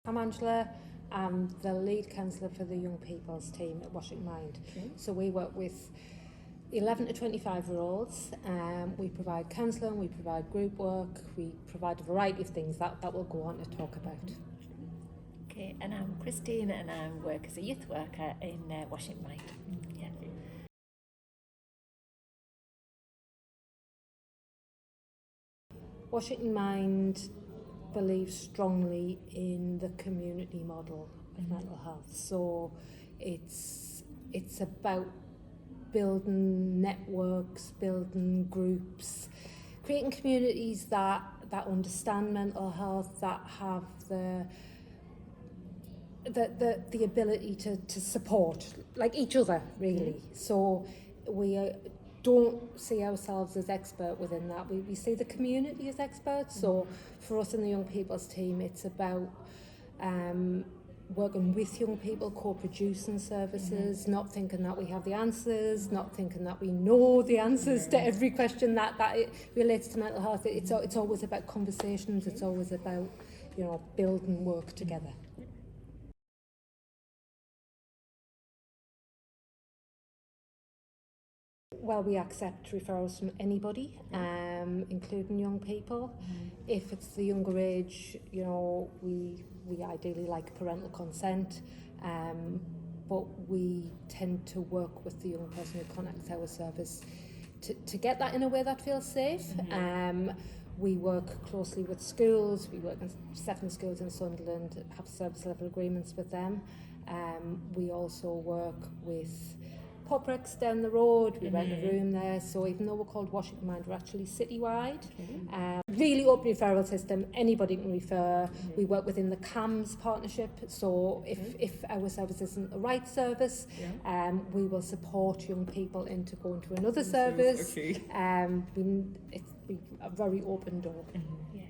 I'm Angela. I'm the lead counsellor for the young people's team at Washington Mind. Okay. So we work with 11 to 25-year-olds. We provide counselling, we provide group work, we provide a variety of things that we'll go on to talk about. Okay, and I'm Christine, and I work as a youth worker in Washington Mind. Yeah. Washington Mind believes strongly in the community model of mental health. So it's about building networks, building groups, creating communities that understand mental health, that have the ability to support, like each other, really. So we don't see ourselves as expert within that. We see the community as experts. So for us in the young people's team, it's about working with young people, co-producing services, not thinking that we have the answers, not thinking that we know the answers to every question that it relates to mental health. It's always about conversations. It's always about, building work together. Well, we accept referrals from anybody, including young people. If it's the younger age, we ideally like parental consent, but we tend to work with the young person who contacts our service to get that in a way that feels safe. We work closely with schools. We work in 7 schools in Sunderland, have service level agreements with them. We also work with Poprix down the road. We rent a room there. So even though we're called Washington Mind, we're actually citywide. Really open referral system. Anybody can refer. We work within the CAMS partnership. So if our service isn't the right service, we will support young people into going to another service. Okay. It's a very open door. Yeah.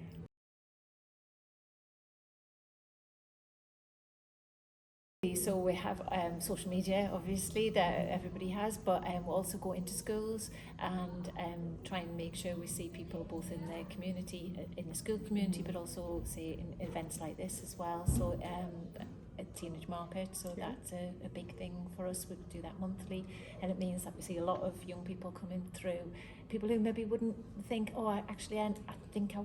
So we have social media, obviously, that everybody has, but we also go into schools and try and make sure we see people both in the community, in the school community, but also, say, in events like this as well. So a teenage market, so that's a big thing for us. We do that monthly, and it means that we see a lot of young people coming through, people who maybe wouldn't think, oh, I think I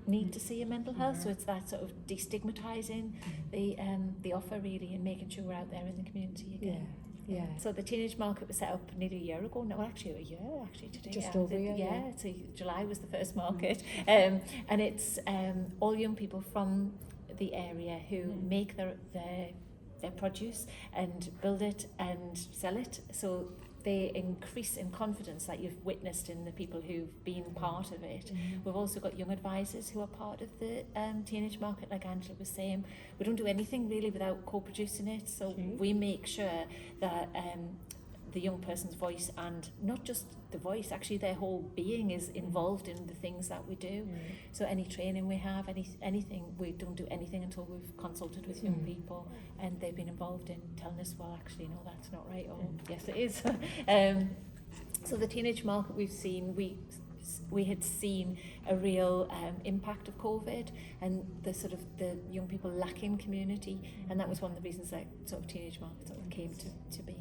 need to see a mental health. So it's that sort of destigmatising the offer, really, and making sure we're out there in the community again. Yeah. So the teenage market was set up nearly a year ago. No, actually a year today. Just over a year. Yeah. So July was the first market, and it's all young people from the area who make their produce and build it and sell it. So they increase in confidence that you've witnessed in the people who've been part of it. We've also got young advisors who are part of the teenage market, like Angela was saying. We don't do anything really without co-producing it, so we make sure that the young person's voice, and not just the voice, actually their whole being is involved in the things that we do. So any training we have, anything, we don't do anything until we've consulted with young people and they've been involved in telling us, well, actually, no, that's not right, or yes, it is. So the teenage market we've seen, we had seen a real impact of COVID and the young people lacking community, and that was one of the reasons that sort of teenage market sort of came to be.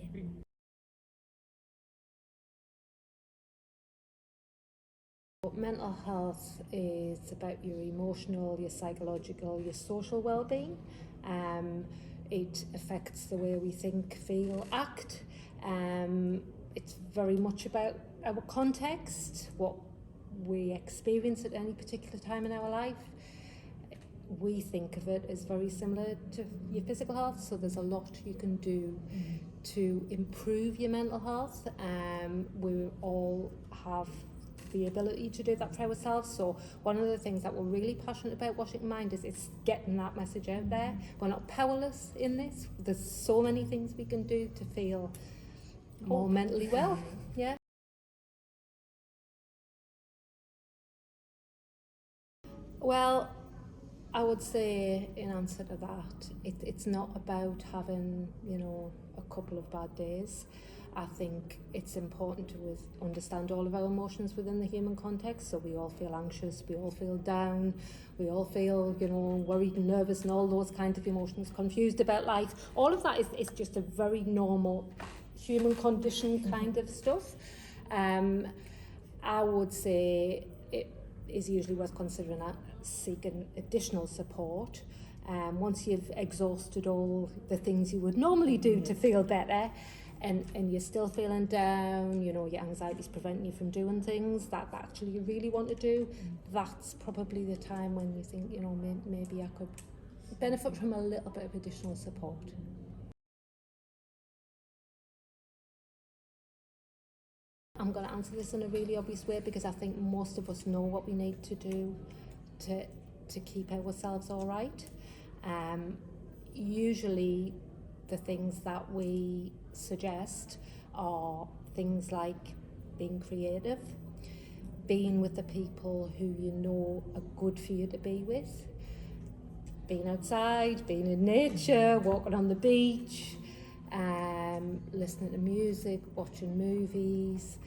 Mental health is about your emotional, your psychological, your social well-being. It affects the way we think, feel, act. It's very much about our context, what we experience at any particular time in our life. We think of it as very similar to your physical health, so there's a lot you can do to improve your mental health. We all have the ability to do that for ourselves. So one of the things that we're really passionate about Washington Mind is getting that message out there. We're not powerless in this. There's so many things we can do to feel more mentally well. Yeah. Well, I would say in answer to that, it's not about having, a couple of bad days. I think it's important to understand all of our emotions within the human context. So we all feel anxious, we all feel down, we all feel, worried and nervous and all those kinds of emotions, confused about life. All of that is just a very normal human condition kind of stuff. I would say it is usually worth considering seeking additional support. Once you've exhausted all the things you would normally do to feel better, and you're still feeling down, your anxiety's preventing you from doing things that actually you really want to do, that's probably the time when you think, maybe I could benefit from a little bit of additional support. I'm going to answer this in a really obvious way because I think most of us know what we need to do to keep ourselves all right. Usually the things that we suggest are things like being creative, being with the people who you know are good for you to be with, being outside, being in nature, walking on the beach, listening to music, watching movies,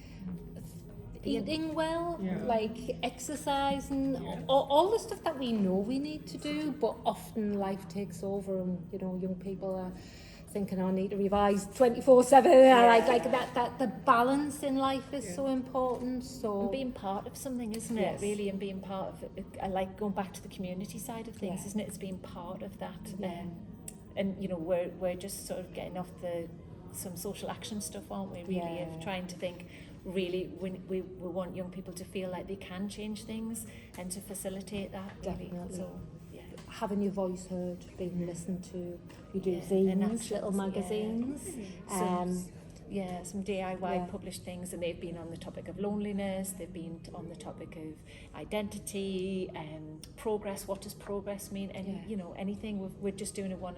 eating well, like exercising, all the stuff that we know we need to do, but often life takes over and, young people are thinking, I need to revise 24/7. Like that the balance in life is so important. So and being part of something, isn't it? Really, and being part of it. I like going back to the community side of things, isn't it? It's being part of that. And we're just sort of getting off some social action stuff, aren't we? Really, of trying to think. Really, we want young people to feel like they can change things and to facilitate that. Really. Definitely. So, having your voice heard, being listened to. You do zines, little magazines. Some DIY published things, and they've been on the topic of loneliness, they've been on the topic of identity, progress, what does progress mean, and anything. We're just doing one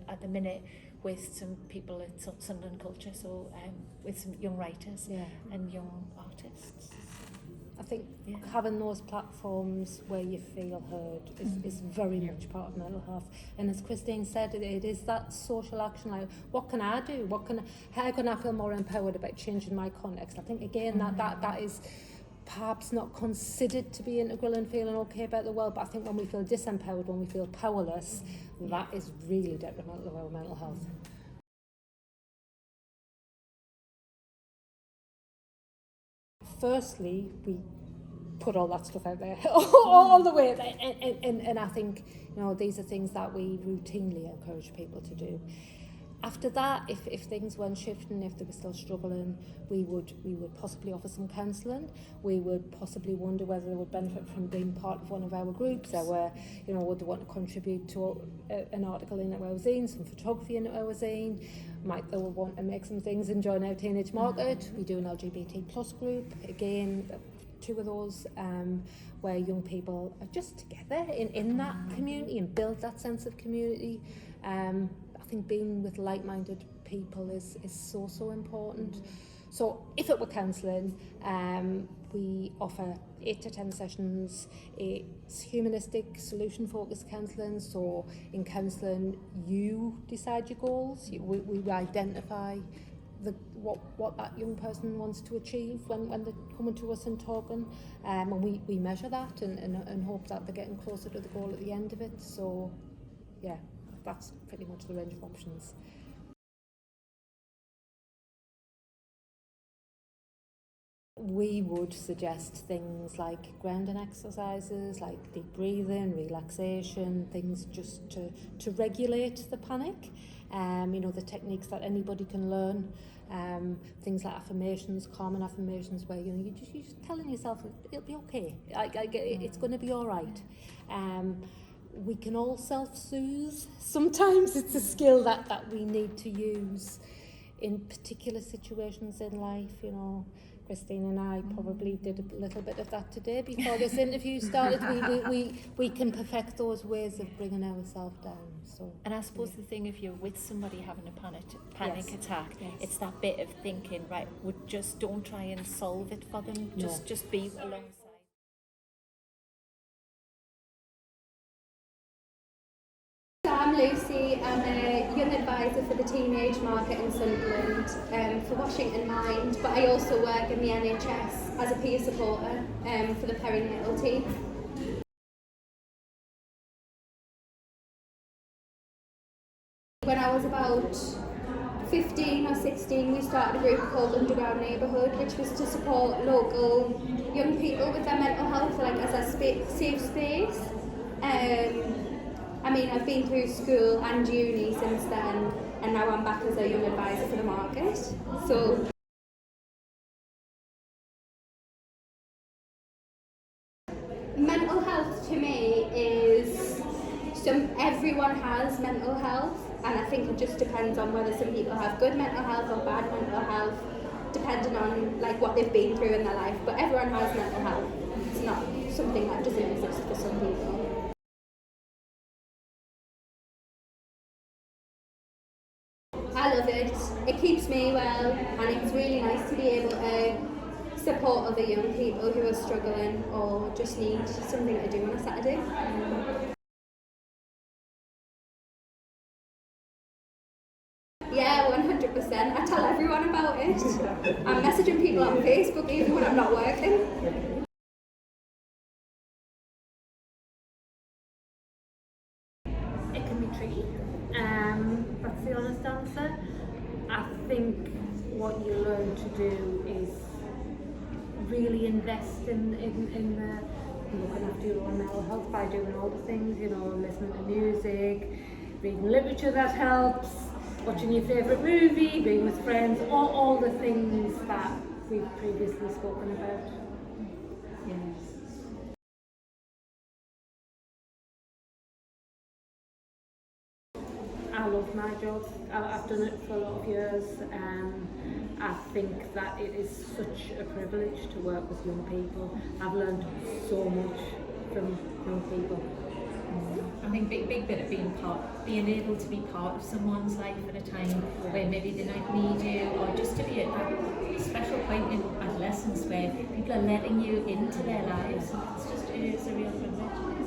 at the minute with some people at Sunderland Culture, so with some young writers and young artists. I think having those platforms where you feel heard is very much part of mental health. And as Christine said, it is that social action, like, what can I do? How can I feel more empowered about changing my context? I think, again, that is perhaps not considered to be integral in feeling okay about the world, but I think when we feel disempowered, when we feel powerless, that is really detrimental to our mental health. Firstly, we put all that stuff out there all the way, and I think these are things that we routinely encourage people to do. After that, if things weren't shifting, if they were still struggling, we would possibly offer some counselling. We would possibly wonder whether they would benefit from being part of one of our groups, or would they want to contribute to an article in our zine, some photography in our zine. Might they want to make some things and join our teenage market. We do an LGBT plus group, again, 2 of those, where young people are just together in that community and build that sense of community. I think being with like-minded people is so important. So if it were counselling, we offer 8 to 10 sessions. It's humanistic, solution-focused counselling. So in counselling, you decide your goals. We identify what that young person wants to achieve when they're coming to us and talking, and we measure that and hope that they're getting closer to the goal at the end of it. So that's pretty much the range of options. We would suggest things like grounding exercises, like deep breathing, relaxation, things just to regulate the panic. The techniques that anybody can learn. Things like affirmations, calming affirmations, where you're just telling yourself it'll be okay. It's going to be all right. We can all self-soothe. Sometimes it's a skill that we need to use in particular situations in life. Christine and I probably did a little bit of that today before this interview started. We can perfect those ways of bringing ourselves down. So, and I suppose the thing, if you're with somebody having a panic attack, it's that bit of thinking, right, just don't try and solve it for them. Just be alongside. I'm Lucy. I'm a young advisor for the teenage market in Sunderland. for Washington Mind, but I also work in the NHS as a peer supporter for the perinatal team. When I was about 15 or 16, we started a group called Underground Neighbourhood, which was to support local young people with their mental health, like as a safe space. I mean, I've been through school and uni since then, and now I'm back as a young advisor for the market. So mental health to me is everyone has mental health, and I think it just depends on whether some people have good mental health or bad mental health, depending on like what they've been through in their life. But everyone has mental health. It's not something that doesn't exist for some people. I love it. It keeps me well, and it's really nice to be able to support other young people who are struggling or just need something to do on a Saturday. Yeah, 100%. I tell everyone about it. I'm messaging people on Facebook even when I'm not working. It can be tricky. That's the honest answer. I think what you learn to do is really invest in looking after your own mental health by doing all the things, you know, listening to music, reading literature that helps, watching your favourite movie, being with friends, all the things that we've previously spoken about. Yes. I love my job. I've done it for a lot of years. I think that it is such a privilege to work with young people. I've learned so much from young people. I think big bit of being able to be part of someone's life at a time where maybe they might need you, or just to be at that special point in adolescence where people are letting you into their lives. It is a real privilege.